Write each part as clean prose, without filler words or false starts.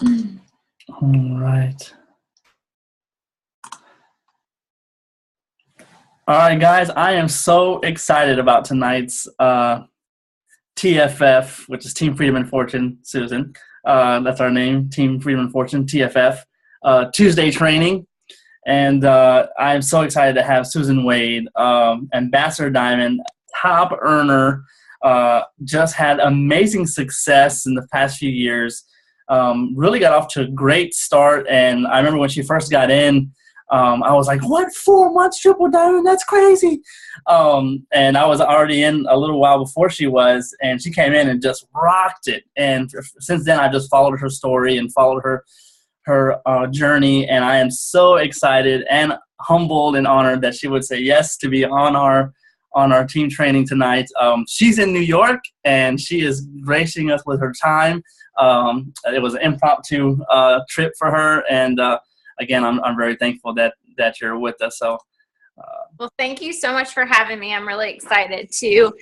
All right. All right, guys, I am so excited about tonight's TFF, which is Team Freedom and Fortune, Susan. That's our name, Team Freedom and Fortune, TFF, Tuesday training. And I'm so excited to have Susan Wade, Ambassador Diamond, top earner, just had amazing success in the past few years. Really got off to a great start. And I remember when she first got in, I was like, what, 4 months triple diamond? That's crazy. And I was already in a little while before she was, and she came in and just rocked it. And since then, I just followed her story and followed her journey. And I am so excited and humbled and honored that she would say yes to be on our team training tonight. She's in New York, and she is gracing us with her time. It was an impromptu trip for her, and again, I'm very thankful that you're with us. So, well, thank you so much for having me. I'm really excited to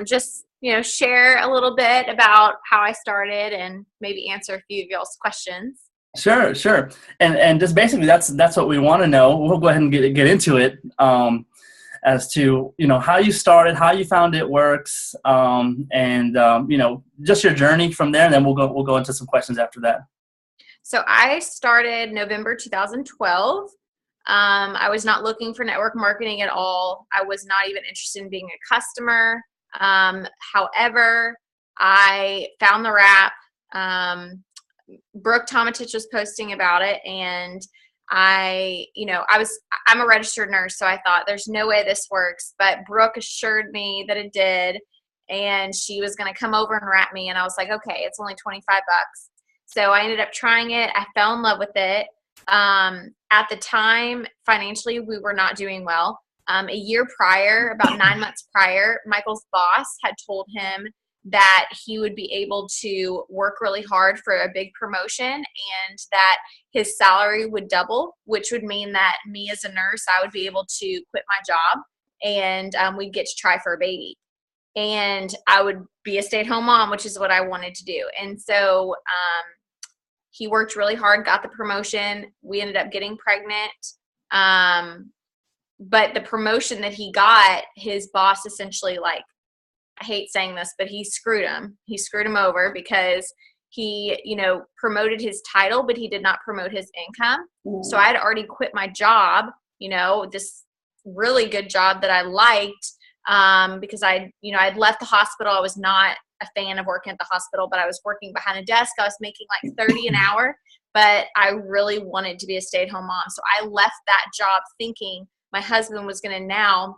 just share a little bit about how I started and maybe answer a few of y'all's questions. Sure, and just basically that's what we want to know. We'll go ahead and get into it. As to how you started, how you found it works, and just your journey from there, and then we'll go into some questions after that. So I started November 2012. I was not looking for network marketing at all. I was not even interested in being a customer. However, I found the wrap. Brooke Tomatich was posting about it, and I'm a registered nurse, so I thought there's no way this works, but Brooke assured me that it did, and she was going to come over and wrap me, and I was like, okay, it's only $25. So I ended up trying it. I fell in love with it. At the time, financially, we were not doing well. A year prior, about 9 months prior, Michael's boss had told him that he would be able to work really hard for a big promotion and that his salary would double, which would mean that me as a nurse, I would be able to quit my job and we'd get to try for a baby. And I would be a stay-at-home mom, which is what I wanted to do. And so he worked really hard, got the promotion. We ended up getting pregnant. But the promotion that he got, his boss essentially, like, I hate saying this, but he screwed him. He screwed him over because he, promoted his title, but he did not promote his income. Ooh. So I had already quit my job, this really good job that I liked, because I'd left the hospital. I was not a fan of working at the hospital, but I was working behind a desk. I was making like $30 an hour, but I really wanted to be a stay-at-home mom. So I left that job thinking my husband was going to now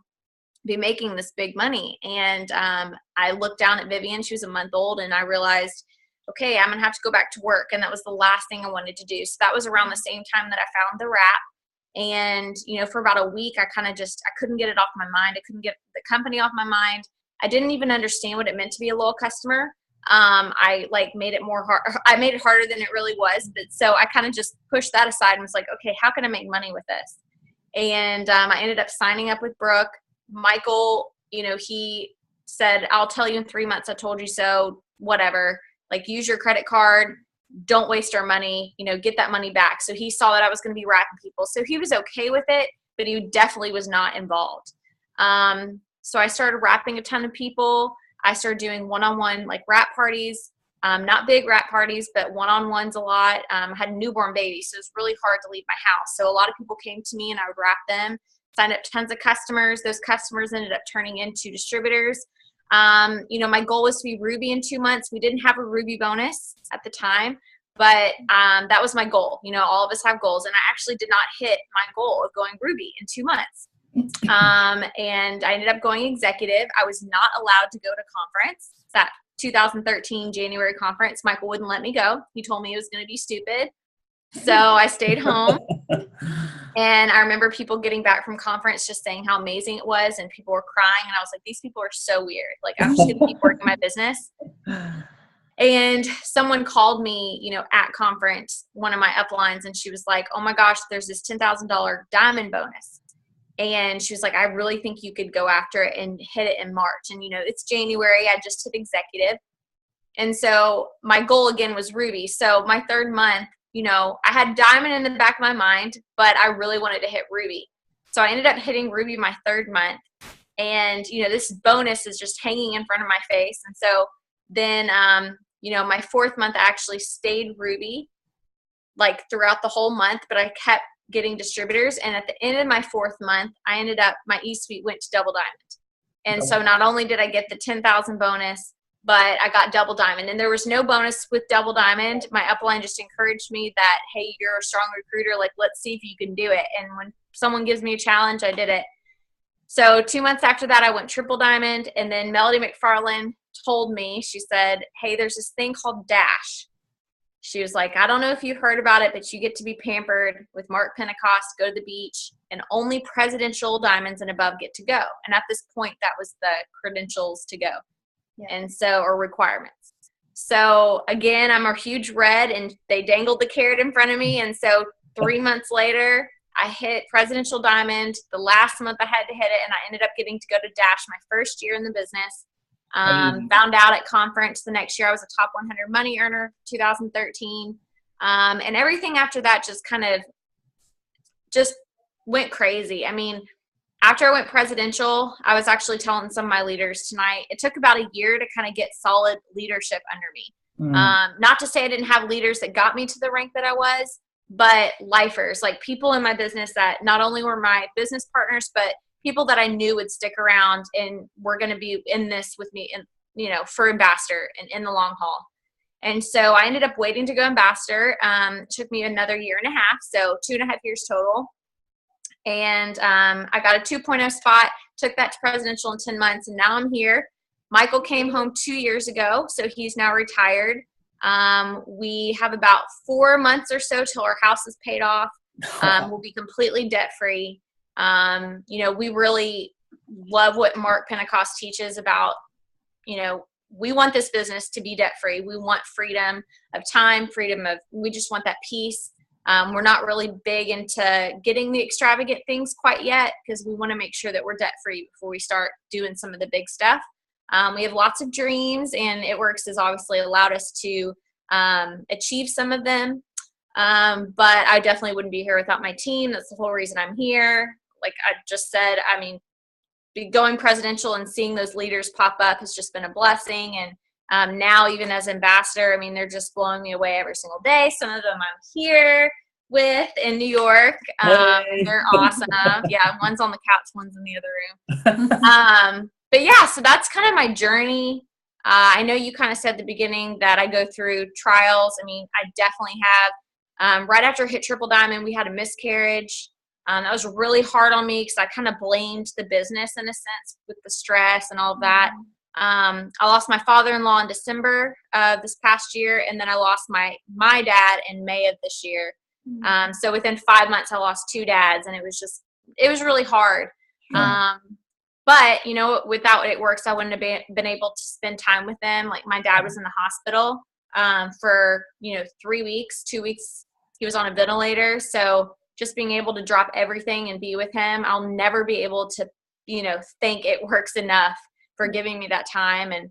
be making this big money. And I looked down at Vivian. She was a month old, and I realized, okay, I'm going to have to go back to work. And that was the last thing I wanted to do. So that was around the same time that I found the wrap. And, for about a week, I couldn't get it off my mind. I couldn't get the company off my mind. I didn't even understand what it meant to be a loyal customer. I made it more hard. I made it harder than it really was. But so I kind of just pushed that aside and was like, okay, how can I make money with this? And I ended up signing up with Brooke. Michael, he said, I'll tell you in 3 months. I told you so, whatever. Like, use your credit card. Don't waste our money, get that money back. So he saw that I was going to be wrapping people. So he was okay with it, but he definitely was not involved. So I started wrapping a ton of people. I started doing one-on-one wrap parties, not big wrap parties, but one-on-ones a lot. I had a newborn baby, so it was really hard to leave my house. So a lot of people came to me and I would wrap them, signed up tons of customers. Those customers ended up turning into distributors. My goal was to be Ruby in 2 months. We didn't have a Ruby bonus at the time, but that was my goal. All of us have goals, and I actually did not hit my goal of going Ruby in 2 months. And I ended up going executive. I was not allowed to go to conference. That 2013 January conference, Michael wouldn't let me go. He told me it was going to be stupid. So I stayed home. And I remember people getting back from conference just saying how amazing it was, and people were crying. And I was like, these people are so weird. Like, I'm just going to keep working my business. And someone called me, at conference, one of my uplines, and she was like, oh my gosh, there's this $10,000 diamond bonus. And she was like, I really think you could go after it and hit it in March. And, it's January. I just hit executive. And so my goal again was Ruby. So my third month, I had Diamond in the back of my mind, but I really wanted to hit Ruby. So I ended up hitting Ruby my third month. And, this bonus is just hanging in front of my face. And so then, my fourth month, I actually stayed Ruby like throughout the whole month, but I kept getting distributors. And at the end of my fourth month, my E-Suite went to double diamond. And so not only did I get the 10,000 bonus, but I got double diamond. And there was no bonus with double diamond. My upline just encouraged me that, hey, you're a strong recruiter. Like, let's see if you can do it. And when someone gives me a challenge, I did it. So 2 months after that, I went triple diamond. And then Melody McFarland told me, she said, hey, there's this thing called Dash. She was like, I don't know if you've heard about it, but you get to be pampered with Mark Pentecost, go to the beach, and only presidential diamonds and above get to go. And at this point, that was the credentials to go. Yeah. And so, or requirements. So again, I'm a huge red, and they dangled the carrot in front of me. And so 3 months later, I hit presidential diamond. The last month I had to hit it, and I ended up getting to go to Dash my first year in the business. Found out at conference the next year I was a top 100 money earner, 2013. And everything after that just kind of just went crazy. I mean, after I went presidential, I was actually telling some of my leaders tonight, it took about a year to kind of get solid leadership under me. Not to say I didn't have leaders that got me to the rank that I was, but lifers, like people in my business that not only were my business partners, but people that I knew would stick around and were going to be in this with me, and for ambassador and in the long haul. And so I ended up waiting to go ambassador. It took me another year and a half, so 2.5 years total. And I got a 2.0 spot, took that to presidential in 10 months, and now I'm here. Michael came home 2 years ago, so he's now retired. We have about 4 months or so till our house is paid off. We'll be completely debt-free. We really love what Mark Pentecost teaches about, we want this business to be debt-free. We want freedom of time, we just want that peace. We're not really big into getting the extravagant things quite yet, because we want to make sure that we're debt-free before we start doing some of the big stuff. We have lots of dreams, and It Works has obviously allowed us to achieve some of them. But I definitely wouldn't be here without my team. That's the whole reason I'm here. Like I just said, I mean, going presidential and seeing those leaders pop up has just been a blessing. And now even as ambassador, I mean, they're just blowing me away every single day. Some of them I'm here with in New York. They're awesome. Yeah, one's on the couch, one's in the other room. But yeah, so that's kind of my journey. I know you kind of said at the beginning that I go through trials. I mean, I definitely have. Right after I hit triple diamond, we had a miscarriage. That was really hard on me because I kind of blamed the business in a sense with the stress and all of that. I lost my father-in-law in December of this past year, and then I lost my dad in May of this year. So within 5 months, I lost 2 dads, and it was really hard. But, without It Works, I wouldn't have been able to spend time with them. Like my dad was in the hospital for, 3 weeks, 2 weeks. He was on a ventilator. So just being able to drop everything and be with him, I'll never be able to, thank It Works enough for giving me that time. And,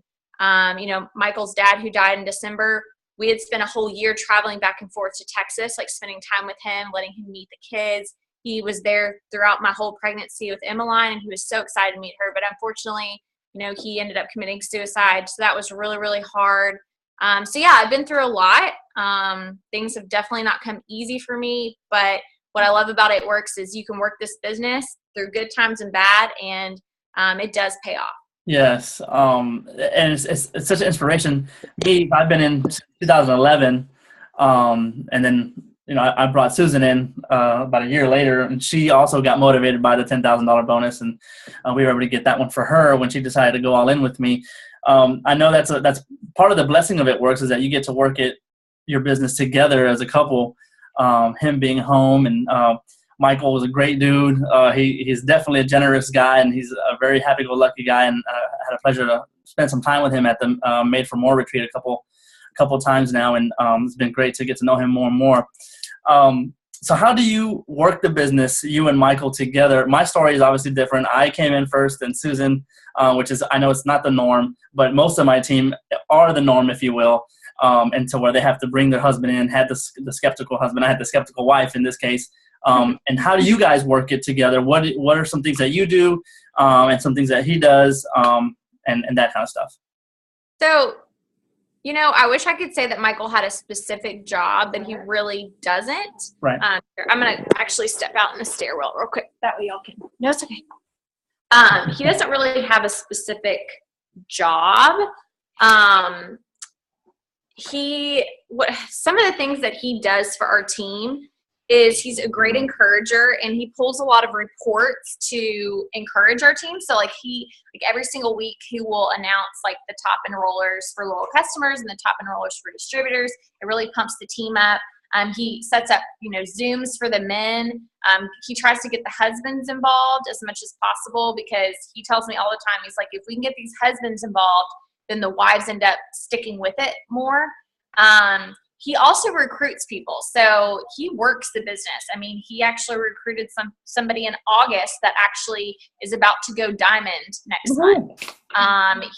Michael's dad, who died in December, we had spent a whole year traveling back and forth to Texas, like spending time with him, letting him meet the kids. He was there throughout my whole pregnancy with Emmeline, and he was so excited to meet her. But unfortunately, he ended up committing suicide. So that was really, really hard. So yeah, I've been through a lot. Things have definitely not come easy for me, but what I love about It Works is you can work this business through good times and bad, and it does pay off. Yes, and it's such an inspiration. Me, I've been in 2011, and then I brought Susan in about a year later, and she also got motivated by the $10,000 bonus, and we were able to get that one for her when she decided to go all in with me. I know that's part of the blessing of It Works is that you get to work your business together as a couple. Him being home, and Michael was a great dude. He's definitely a generous guy, and he's a very happy-go-lucky guy. And I had a pleasure to spend some time with him at the Made for More retreat a couple times now, and it's been great to get to know him more and more. So how do you work the business, you and Michael together? My story is obviously different. I came in first, and Susan, which is, I know it's not the norm, but most of my team are the norm, if you will, and to where they have to bring their husband in, had the skeptical husband. I had the skeptical wife in this case. And how do you guys work it together? What are some things that you do, and some things that he does, and that kind of stuff? So, I wish I could say that Michael had a specific job, but he really doesn't. Right. I'm going to actually step out in the stairwell real quick. That way y'all can. No, it's okay. He doesn't really have a specific job. Some of the things that he does for our team is he's a great encourager, and he pulls a lot of reports to encourage our team. So every single week he will announce the top enrollers for loyal customers and the top enrollers for distributors. It really pumps the team up. He sets up, Zooms for the men. He tries to get the husbands involved as much as possible, because he tells me all the time, he's like, if we can get these husbands involved, then the wives end up sticking with it more. He also recruits people. So he works the business. I mean, he actually recruited somebody in August that actually is about to go diamond next month.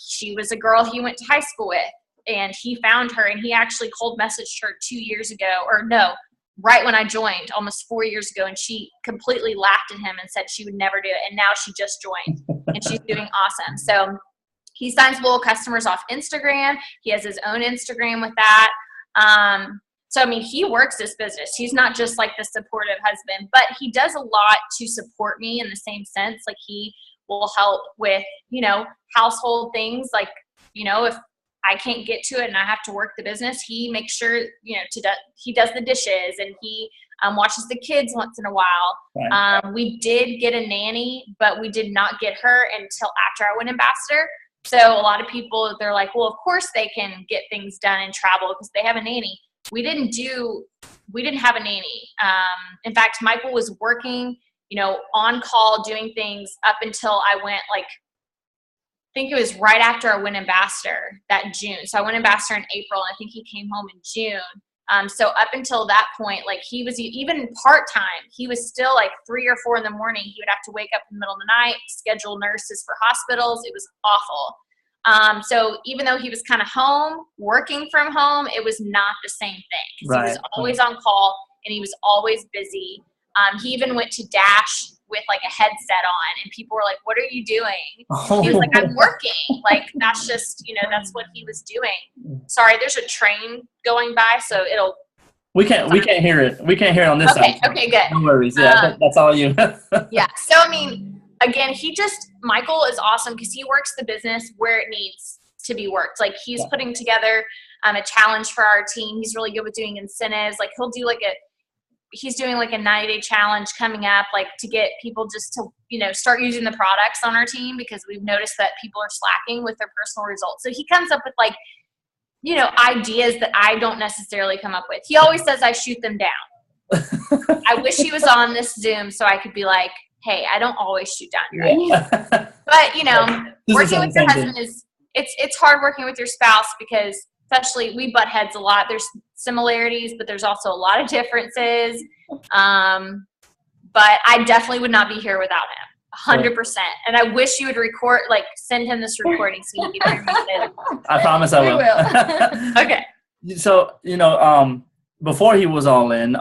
She was a girl he went to high school with, and he found her, and he actually cold messaged her 2 years ago, or no, right when I joined, almost 4 years ago, and she completely laughed at him and said she would never do it. And now she just joined, and she's doing awesome. So he signs loyal customers off Instagram. He has his own Instagram with that. So, I mean, he works this business. He's not just the supportive husband, but he does a lot to support me in the same sense. He will help with, household things. If I can't get to it and I have to work the business, he makes sure, he does the dishes, and he watches the kids once in a while. Right. We did get a nanny, but we did not get her until after I went ambassador. So a lot of people, they're like, well, of course they can get things done and travel because they have a nanny. We didn't have a nanny. In fact, Michael was working, on call, doing things up until I went, I think it was right after I went ambassador that June. So I went ambassador in April, and I think he came home in June. So up until that point, he was even part-time. He was still 3 or 4 in the morning. He would have to wake up in the middle of the night, schedule nurses for hospitals. It was awful. So even though he was kind of home, working from home, it was not the same thing. Right. He was always on call, and he was always busy. He even went to Dash with a headset on, and people were like, what are you doing? Oh. He was like, I'm working. That's just, that's what he was doing. Sorry, there's a train going by, so we can't hear it. We can't hear it on this side. Okay, good. No worries. Yeah, that's all you. Yeah. So, I mean, again, Michael is awesome because he works the business where it needs to be worked. He's putting together a challenge for our team. He's really good with doing incentives. He'll do he's doing a 90-day challenge coming up, to get people just to, start using the products on our team, because we've noticed that people are slacking with their personal results. So he comes up with ideas that I don't necessarily come up with. He always says I shoot them down. I wish he was on this Zoom so I could be like, hey, I don't always shoot down your ideas. But, working with your husband it's hard working with your spouse, because especially we butt heads a lot. There's similarities, but there's also a lot of differences. But I definitely would not be here without him, 100%. And I wish you would record, send him this recording so he can hear me say it. I promise I will. Okay. So, before he was all in,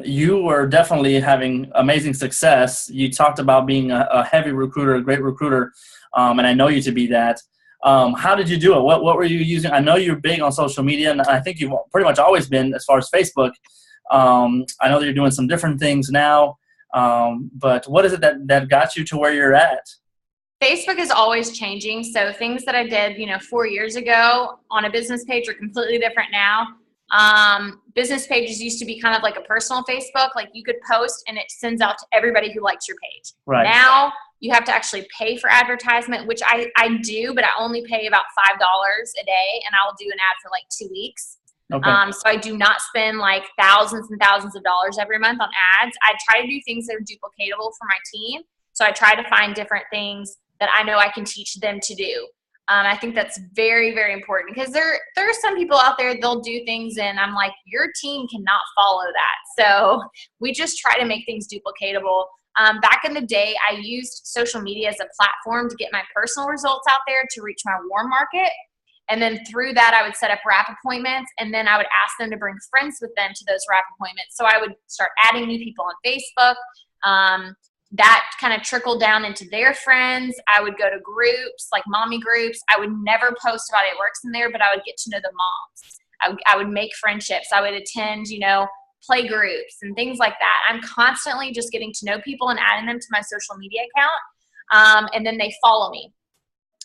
you were definitely having amazing success. You talked about being a heavy recruiter, a great recruiter, and I know you to be that. How did you do it? What were you using? I know you're big on social media, and I think you've pretty much always been as far as Facebook. I know that you're doing some different things now, but what is it that got you to where you're at? Facebook is always changing. So things that I did, 4 years ago on a business page are completely different now. Business pages used to be kind of like a personal Facebook. You could post and it sends out to everybody who likes your page. Right. Now you have to actually pay for advertisement, which I do, but I only pay about $5 a day, and I'll do an ad for 2 weeks. Okay. So I do not spend thousands and thousands of dollars every month on ads. I try to do things that are duplicatable for my team. So I try to find different things that I know I can teach them to do. I think that's very, very important because there are some people out there, they'll do things and I'm like, your team cannot follow that. So we just try to make things duplicatable. Back in the day, I used social media as a platform to get my personal results out there to reach my warm market. And then through that, I would set up wrap appointments, and then I would ask them to bring friends with them to those wrap appointments. So I would start adding new people on Facebook. That kind of trickled down into their friends. I would go to groups, like mommy groups. I would never post about It Works in there, but I would get to know the moms. I would make friendships. I would attend, play groups and things like that. I'm constantly just getting to know people and adding them to my social media account, and then they follow me.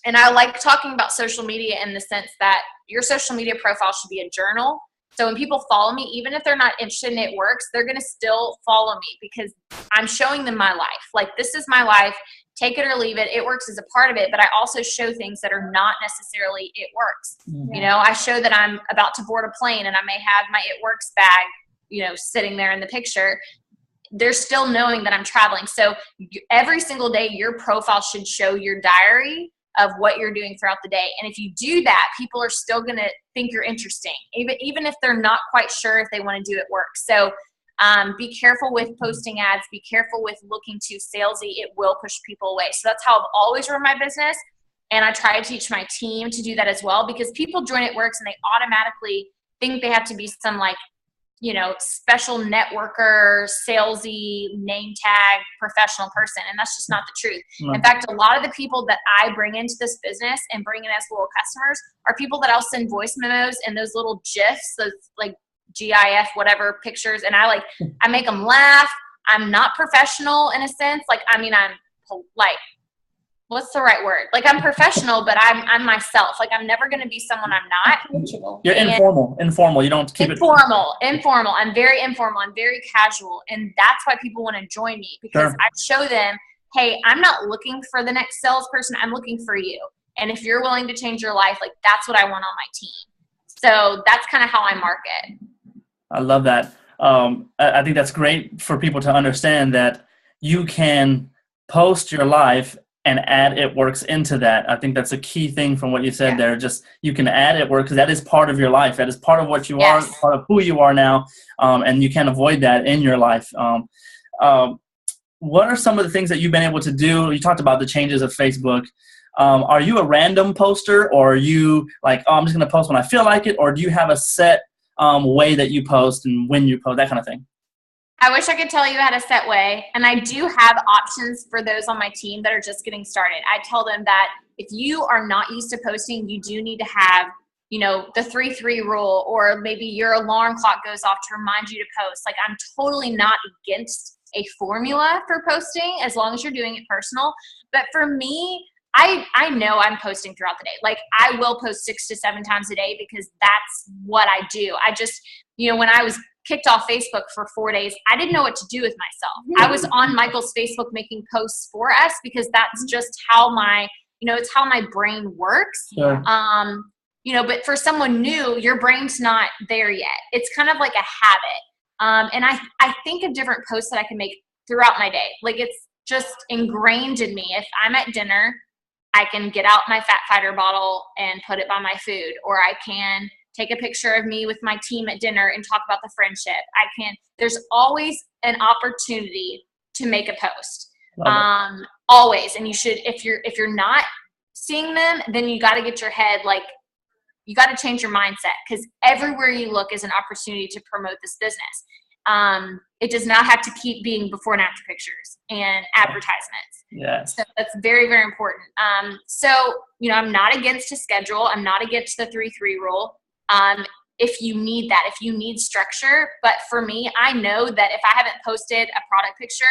And I like talking about social media in the sense that your social media profile should be a journal. So when people follow me, even if they're not interested in It Works, they're going to still follow me because I'm showing them my life. Like, this is my life. Take it or leave it. It Works is a part of it, but I also show things that are not necessarily It Works. Mm-hmm. I show that I'm about to board a plane and I may have my It Works bag, sitting there in the picture. They're still knowing that I'm traveling. So every single day, your profile should show your diary of what you're doing throughout the day. And if you do that, people are still going to think you're interesting, even if they're not quite sure if they want to do It Works. So be careful with posting ads. Be careful with looking too salesy. It will push people away. So that's how I've always run my business. And I try to teach my team to do that as well, because people join It Works and they automatically think they have to be some special networker, salesy, name tag, professional person. And that's just not the truth. In fact, a lot of the people that I bring into this business and bring in as little customers are people that I'll send voice memos and those little GIFs, those like GIF, whatever pictures. And I make them laugh. I'm not professional in a sense. I'm what's the right word? I'm professional, but I'm myself. I'm never going to be someone I'm not. You're informal. You don't keep informal. I'm very informal. I'm very casual. And that's why people want to join me, because I show them, hey, I'm not looking for the next salesperson. I'm looking for you. And if you're willing to change your life, that's what I want on my team. So that's kind of how I market. I love that. I think that's great for people to understand that you can post your life and add It Works into that. I think that's a key thing from what you said there. Just, you can add It Works because that is part of your life. That is part of what you are, part of who you are now, and you can't avoid that in your life. What are some of the things that you've been able to do? You talked about the changes of Facebook. Are you a random poster, or are you I'm just going to post when I feel like it, or do you have a set way that you post and when you post, that kind of thing? I wish I could tell you I had a set way, and I do have options for those on my team that are just getting started. I tell them that if you are not used to posting, you do need to have, the 3-3 rule, or maybe your alarm clock goes off to remind you to post. I'm totally not against a formula for posting as long as you're doing it personal. But for me, I know I'm posting throughout the day. I will post 6 to 7 times a day because that's what I do. I just, when I was kicked off Facebook for 4 days, I didn't know what to do with myself. I was on Michael's Facebook making posts for us because that's just how it's how my brain works. Sure. But for someone new, your brain's not there yet. It's kind of like a habit. And I think of different posts that I can make throughout my day. It's just ingrained in me. If I'm at dinner, I can get out my Fat Fighter bottle and put it by my food, or I can take a picture of me with my team at dinner and talk about the friendship. There's always an opportunity to make a post. Always. And you should, if you're not seeing them, then you got to get your head, you got to change your mindset, because everywhere you look is an opportunity to promote this business. It does not have to keep being before and after pictures and advertisements. Yes. So that's very, very important. I'm not against a schedule. I'm not against the 3-3 rule. If you need that, if you need structure. But for me, I know that if I haven't posted a product picture,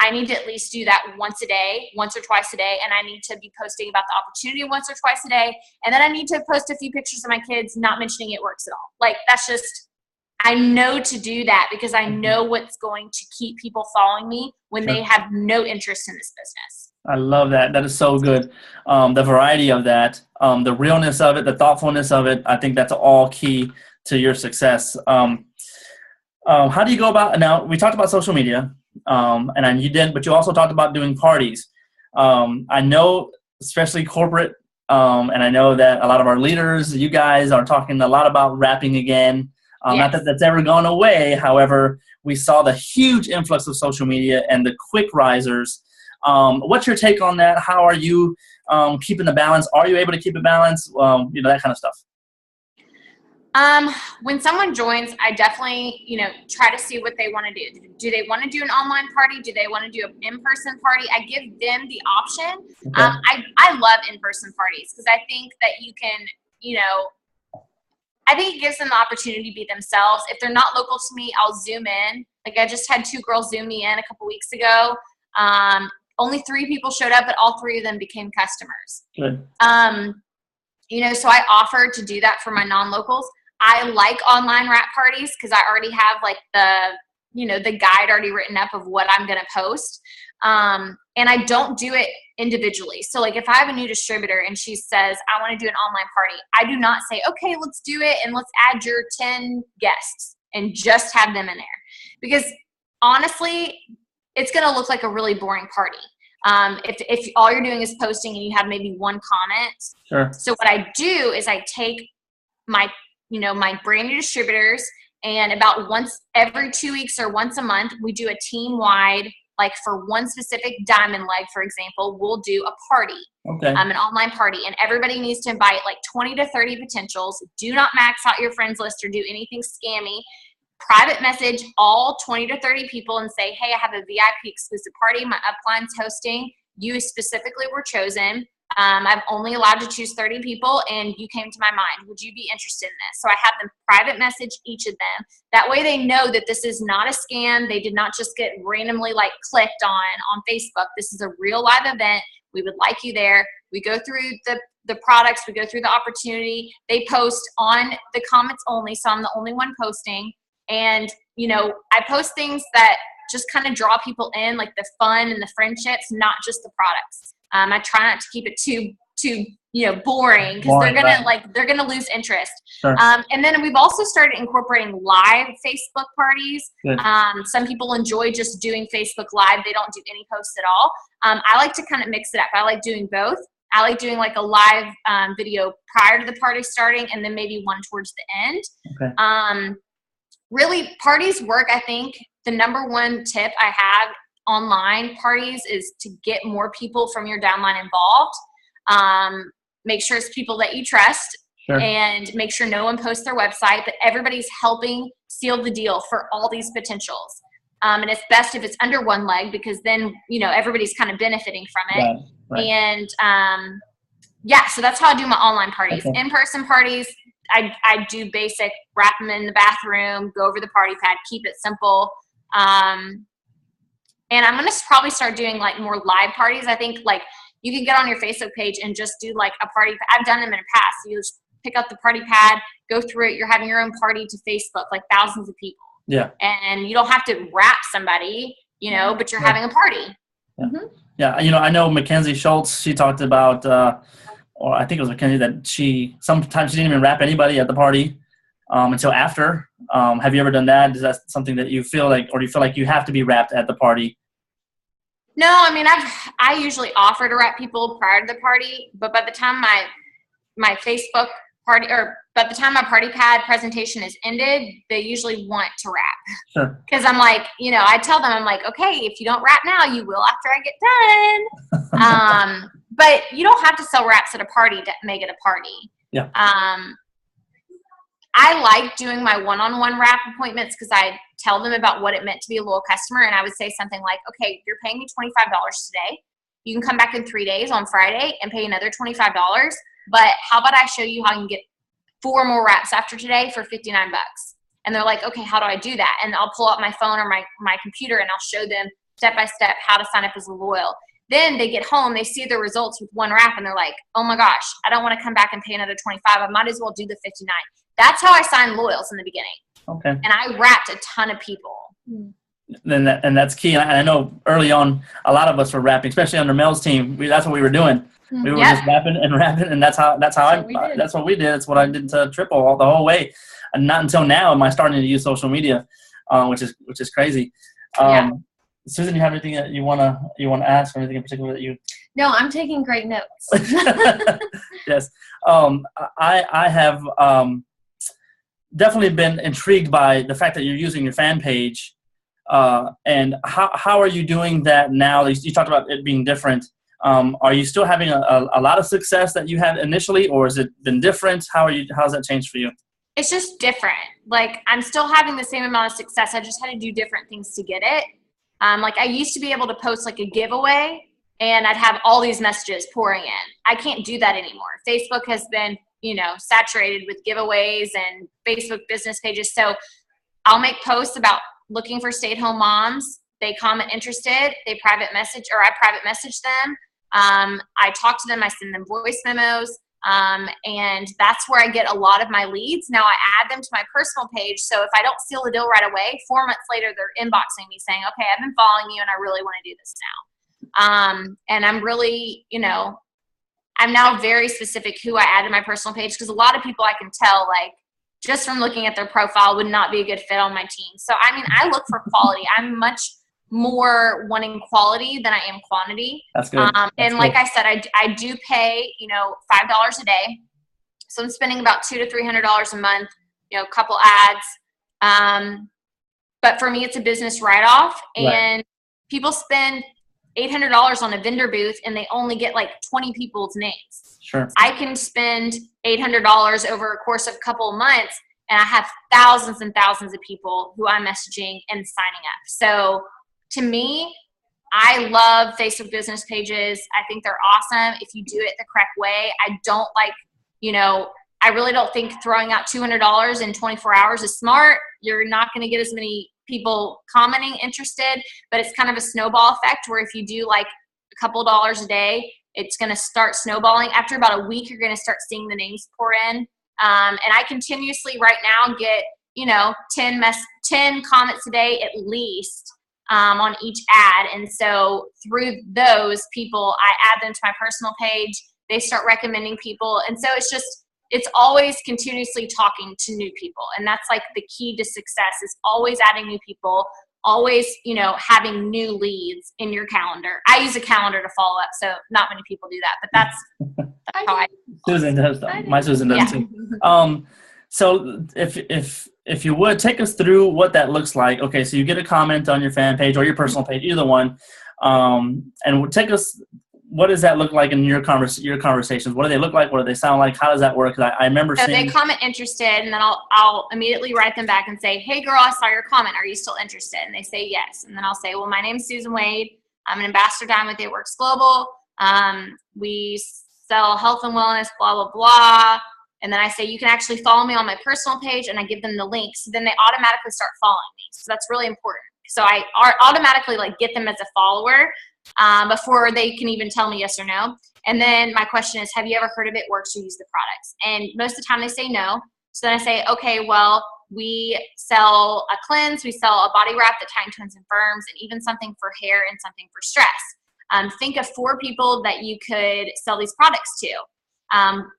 I need to at least do that once or twice a day. And I need to be posting about the opportunity once or twice a day. And then I need to post a few pictures of my kids, not mentioning It Works at all. That's just, I know to do that because I know what's going to keep people following me when they have no interest in this business. I love that. That is so good. The variety of that, the realness of it, the thoughtfulness of it, I think that's all key to your success. How do you go about, now we talked about social media, and you did, but you also talked about doing parties. I know, especially corporate And I know that a lot of our leaders, you guys, are talking a lot about rapping again. Not that that's ever gone away. However, we saw the huge influx of social media and the quick risers. What's your take on that? How are you keeping the balance? Are you able to keep a balance? That kind of stuff. When someone joins, I definitely, try to see what they want to do. Do they want to do an online party? Do they want to do an in-person party? I give them the option. Okay. I love in-person parties because I think that you can, I think it gives them the opportunity to be themselves. If they're not local to me, I'll Zoom in. Like I just had 2 girls Zoom me in a couple weeks ago. Only 3 people showed up, but all 3 of them became customers. Good. So I offered to do that for my non-locals. I like online rap parties because I already have like the guide already written up of what I'm going to post. And I don't do it individually. So like if I have a new distributor and she says, I want to do an online party, I do not say, okay, let's do it. And let's add your 10 guests and just have them in there. Because honestly, it's going to look like a really boring party. If all you're doing is posting and you have maybe 1 comment. Sure. So what I do is I take my brand new distributors, and about once every 2 weeks or once a month, we do a team-wide, like for one specific diamond leg, for example, we'll do a party, an online party, and everybody needs to invite like 20 to 30 potentials. Do not max out your friends list or do anything scammy. Private message all 20 to 30 people and say, hey, I have a VIP exclusive party. My upline's hosting. You specifically were chosen. I'm only allowed to choose 30 people, and you came to my mind. Would you be interested in this? So I have them private message each of them. That way they know that this is not a scam. They did not just get randomly like clicked on Facebook. This is a real live event. We would like you there. We go through the products. We go through the opportunity. They post on the comments only, so I'm the only one posting. And, I post things that just kind of draw people in, like the fun and the friendships, not just the products. I try not to keep it too boring because they're gonna lose interest. Sure. And then we've also started incorporating live Facebook parties. Good. Some people enjoy just doing Facebook Live. They don't do any posts at all. I like to kind of mix it up. I like doing both. I like doing like a live video prior to the party starting, and then maybe one towards the end. Okay. Really, parties work. I think the number one tip I have online parties is to get more people from your downline involved. Make sure it's people that you trust. Sure. And make sure no one posts their website, but everybody's helping seal the deal for all these potentials. And it's best if it's under 1 leg because then, everybody's kind of benefiting from it. Right. And so that's how I do my online parties. Okay. In-person parties, I do basic, wrap them in the bathroom, go over the party pad, keep it simple. And I'm going to probably start doing like more live parties. I think like you can get on your Facebook page and just do like a party. I've done them in the past. You just pick up the party pad, go through it. You're having your own party to Facebook, like thousands of people. Yeah. And you don't have to rap somebody, but you're having a party. Yeah. Mm-hmm. Yeah. I know Mackenzie Schultz, she talked about, or I think it was Mackenzie, that sometimes she didn't even rap anybody at the party until after. Have you ever done that? Is that something that you feel like, or do you feel like you have to be rapped at the party? No, I mean, I usually offer to rap people prior to the party, but by the time my Facebook party, or by the time my party pad presentation is ended, they usually want to rap. Sure. Because I'm like, I tell them, I'm like, okay, if you don't rap now, you will after I get done. But you don't have to sell raps at a party to make it a party. Yeah. I like doing my one-on-one rap appointments because I tell them about what it meant to be a loyal customer. And I would say something like, okay, you're paying me $25 today. You can come back in 3 days on Friday and pay another $25. But how about I show you how you can get 4 more raps after today for $59? And they're like, okay, how do I do that? And I'll pull out my phone or my computer and I'll show them step-by-step how to sign up as a loyal. Then they get home, they see the results with 1 rap, and they're like, oh my gosh, I don't want to come back and pay another $25. I might as well do the $59. That's how I signed loyals in the beginning. Okay. And I rapped a ton of people. And that's key. And I know early on, a lot of us were rapping, especially on the Mel's team. That's what we were doing. We were just rapping, and that's what we did. That's what I did to Triple the whole way. And not until now am I starting to use social media, which is crazy. Susan, you have anything that you wanna ask, or anything in particular that you? No, I'm taking great notes. Yes. I have definitely been intrigued by the fact that you're using your fan page. And how are you doing that now? You talked about it being different. Are you still having a lot of success that you had initially, or has it been different? How's that changed for you? It's just different. Like, I'm still having the same amount of success. I just had to do different things to get it. Like, I used to be able to post like a giveaway and I'd have all these messages pouring in. I can't do that anymore. Facebook has been, saturated with giveaways and Facebook business pages. So I'll make posts about looking for stay-at-home moms. They comment interested. I private message them. I talk to them. I send them voice memos. And that's where I get a lot of my leads. Now I add them to my personal page. So if I don't seal the deal right away, 4 months later, they're inboxing me saying, okay, I've been following you and I really want to do this now. And I'm really, I'm now very specific who I add to my personal page, because a lot of people I can tell, like, just from looking at their profile, would not be a good fit on my team. So, I mean, I look for quality. I'm much more wanting quality than I am quantity. That's good. And like I said, I do pay, $5 a day. So I'm spending about $200 to $300 a month, a couple ads. But for me, it's a business write-off. And people spend $800 on a vendor booth and they only get like 20 people's names. Sure. I can spend $800 over a course of a couple of months and I have thousands and thousands of people who I'm messaging and signing up. So to me, I love Facebook business pages. I think they're awesome if you do it the correct way. I don't like, I really don't think throwing out $200 in 24 hours is smart. You're not going to get as many people commenting interested, but it's kind of a snowball effect where if you do like a couple dollars a day, it's going to start snowballing. After about a week, you're going to start seeing the names pour in. And I continuously right now get, 10 comments a day at least on each ad. And so through those people, I add them to my personal page. They start recommending people. And so it's always continuously talking to new people. And that's like the key to success, is always adding new people, always, having new leads in your calendar. I use a calendar to follow up, so not many people do that, but that's how I Susan does. My Susan does too. So if you would take us through what that looks like. Okay, so you get a comment on your fan page or your personal page, either one, and take us. What does that look like in your conversations? What do they look like? What do they sound like? How does that work? I remember seeing. They comment interested, and then I'll immediately write them back and say, hey, girl, I saw your comment. Are you still interested? And they say yes. And then I'll say, well, my name's Susan Wade. I'm an ambassador down with It Works Global. We sell health and wellness, blah, blah, blah. And then I say, you can actually follow me on my personal page, and I give them the link. So then they automatically start following me. So that's really important. So I automatically get them as a follower before they can even tell me yes or no. And then my question is, have you ever heard of It Works or used the products? And most of the time they say no. So then I say, okay, well, we sell a cleanse, we sell a body wrap that tightens, twins, and firms, and even something for hair and something for stress. Think of 4 people that you could sell these products to.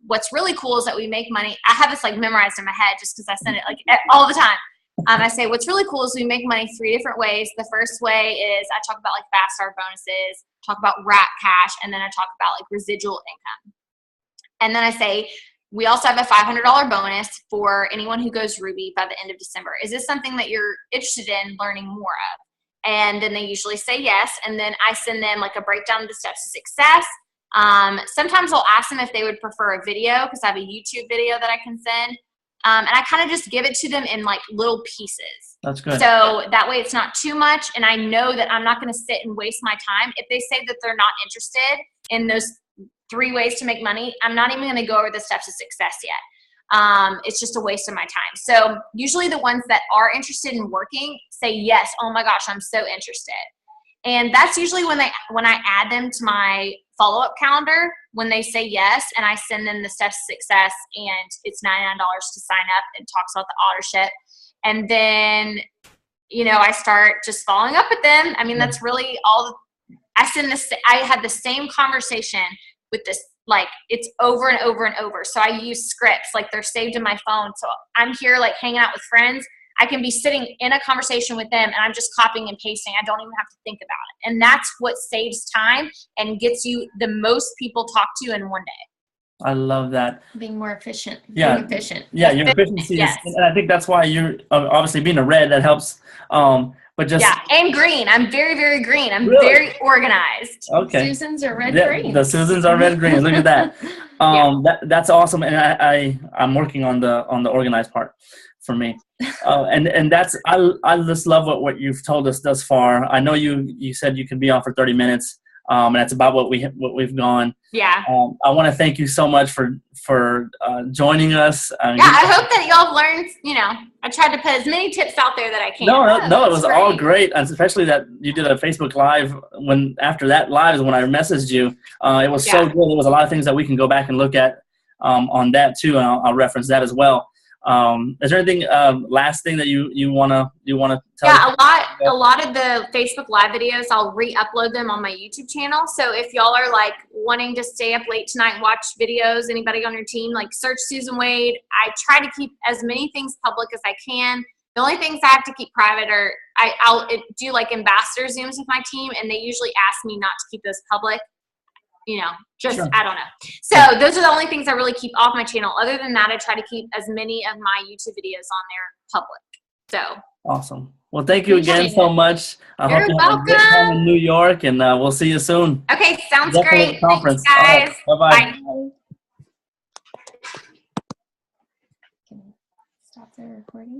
What's really cool is that we make money. I have this memorized in my head just because I send it all the time. I say what's really cool is we make money 3 different ways. The first way is I talk about fast start bonuses, talk about wrap cash, and then I talk about residual income. And then I say we also have a $500 bonus for anyone who goes Ruby by the end of December. Is this something that you're interested in learning more of? And then they usually say yes. And then I send them a breakdown of the steps to success. Sometimes I'll ask them if they would prefer a video, because I have a YouTube video that I can send. And I kind of just give it to them in little pieces. That's good. So that way it's not too much. And I know that I'm not going to sit and waste my time. If they say that they're not interested in those 3 ways to make money, I'm not even going to go over the steps of success yet. It's just a waste of my time. So usually the ones that are interested in working say, yes, oh my gosh, I'm so interested. And that's usually when I add them to my follow-up calendar, when they say yes, and I send them the steps to success, and it's $99 to sign up, and talks about the authorship. And then, I start just following up with them. I mean, that's really all. I had the same conversation with this, it's over and over and over. So I use scripts, they're saved in my phone. So I'm here hanging out with friends. I can be sitting in a conversation with them and I'm just copying and pasting. I don't even have to think about it. And that's what saves time and gets you the most people talk to in one day. I love that. Being more efficient. Yeah. Being efficient. Yeah, your efficiency Yes. and I think that's why you're obviously being a red, that helps. But just and green. I'm very, very green. I'm Really? very organized. Okay. Susans are red Yeah, green. the Susans are red green. Look at that. That's awesome, and I'm working on the organized part for me, and that's I just love what you've told us thus far. I know you said you could be on for 30 minutes, and that's about what we've gone. Yeah. I want to thank you so much for joining us. I hope that y'all learned. I tried to put as many tips out there that I can. No, it was all great, and especially that you did a Facebook Live. After that live is when I messaged you. It was so good. There was a lot of things that we can go back and look at on that too, and I'll reference that as well. Is there anything last thing that you wanna tell? Yeah, a lot of the Facebook Live videos, I'll re-upload them on my YouTube channel. So if y'all are like wanting to stay up late tonight and watch videos, anybody on your team, like search Susan Wade. I try to keep as many things public as I can. The only things I have to keep private are I'll do like ambassador Zooms with my team, and they usually ask me not to keep those public. Sure. I don't know. So those are the only things I really keep off my channel. Other than that, I try to keep as many of my YouTube videos on there public. So awesome. Well, thank you again so much. I hope you have a good time in New York, and we'll see you soon. Okay, sounds Definitely great. Conference. Thanks, guys. Right. Bye-bye. Bye. Stop the recording.